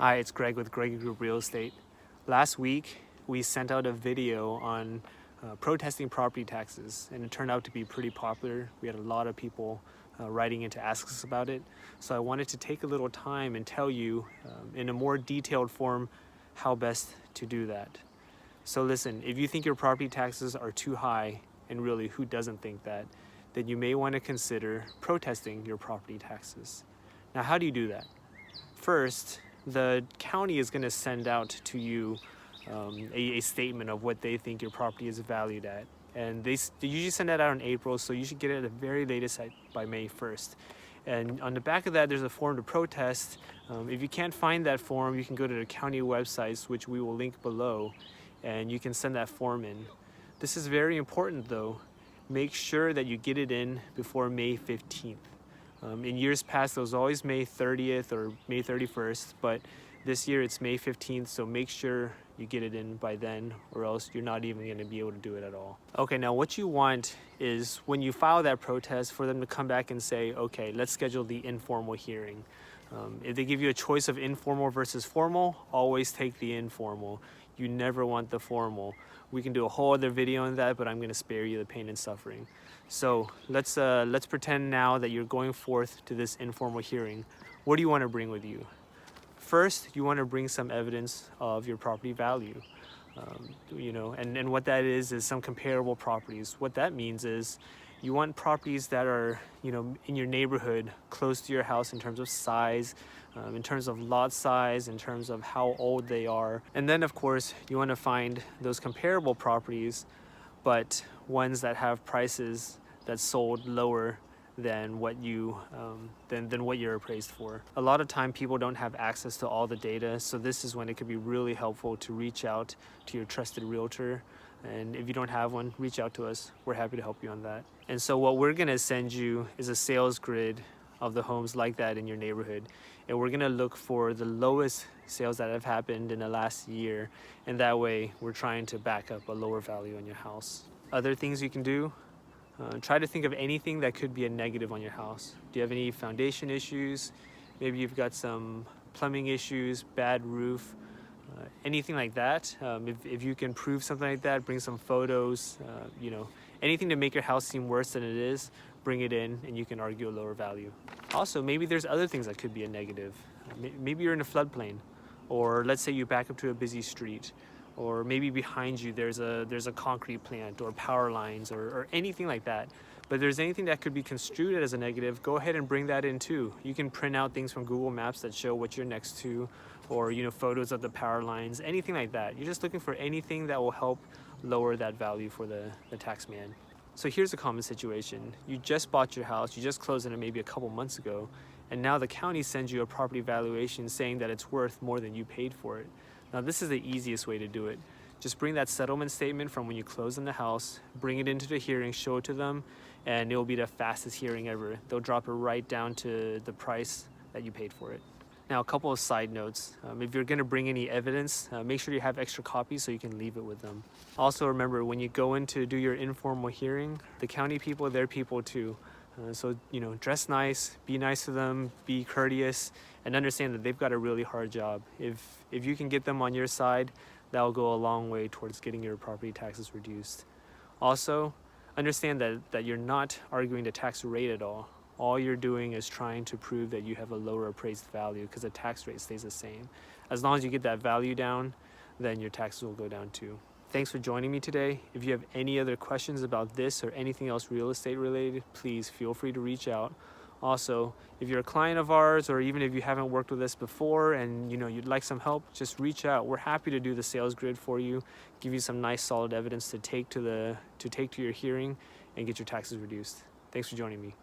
Hi, it's Greg with Gregory Group Real Estate. Last week, we sent out a video on protesting property taxes, and it turned out to be pretty popular. We had a lot of people writing in to ask us about it. So I wanted to take a little time and tell you in a more detailed form how best to do that. So listen, if you think your property taxes are too high, and really who doesn't think that, then you may want to consider protesting your property taxes. Now, how do you do that? First, the county is going to send out to you a statement of what they think your property is valued at. And they usually send that out in April, so you should get it at the very latest by May 1st. And on the back of that, there's a form to protest. If you can't find that form, you can go to the county websites, which we will link below, and you can send that form in. This is very important though. Make sure that you get it in before May 15th. In years past, it was always May 30th or May 31st, but this year it's May 15th, so make sure you get it in by then, or else you're not even going to be able to do it at all. Okay, now what you want is when you file that protest for them to come back and say, okay, let's schedule the informal hearing. If they give you a choice of informal versus formal, always take the informal. You never want the formal. We can do a whole other video on that, but I'm going to spare you the pain and suffering. So let's pretend now that you're going forth to this informal hearing. What do you want to bring with you? First, you want to bring some evidence of your property value. And what that is some comparable properties. What that means is you want properties that are, in your neighborhood, close to your house in terms of size, in terms of lot size, in terms of how old they are. And then, of course, you want to find those comparable properties, but ones that have prices that sold lower than what you're appraised for. A lot of time people don't have access to all the data, so this is when it could be really helpful to reach out to your trusted realtor. And if you don't have one, reach out to us. We're happy to help you on that. And so what we're gonna send you is a sales grid of the homes like that in your neighborhood. And we're gonna look for the lowest sales that have happened in the last year. And that way we're trying to back up a lower value on your house. Other things you can do, try to think of anything that could be a negative on your house. Do you have any foundation issues? Maybe you've got some plumbing issues, bad roof, anything like that. If you can prove something like that, bring some photos, anything to make your house seem worse than it is, bring it in and you can argue a lower value. Also, maybe there's other things that could be a negative. Maybe you're in a floodplain, or let's say you back up to a busy street, or maybe behind you there's a concrete plant or power lines or anything like that. But if there's anything that could be construed as a negative, go ahead and bring that in too. You can print out things from Google Maps that show what you're next to, or photos of the power lines, anything like that. You're just looking for anything that will help lower that value for the tax man. So here's a common situation. You just bought your house, you just closed on it maybe a couple months ago, and now the county sends you a property valuation saying that it's worth more than you paid for it. Now this is the easiest way to do it. Just bring that settlement statement from when you closed on the house, bring it into the hearing, show it to them, and it will be the fastest hearing ever. They'll drop it right down to the price that you paid for it. Now, a couple of side notes. If you're gonna bring any evidence, make sure you have extra copies so you can leave it with them. Also remember, when you go in to do your informal hearing, the county people, they're people too. So dress nice, be nice to them, be courteous, and understand that they've got a really hard job. If you can get them on your side, that'll go a long way towards getting your property taxes reduced. Also, understand that you're not arguing the tax rate at all. All you're doing is trying to prove that you have a lower appraised value, because the tax rate stays the same. As long as you get that value down, then your taxes will go down too. Thanks for joining me today. If you have any other questions about this or anything else real estate related, please feel free to reach out. Also, if you're a client of ours, or even if you haven't worked with us before and you'd like some help, just reach out. We're happy to do the sales grid for you, give you some nice solid evidence to take to your hearing and get your taxes reduced. Thanks for joining me.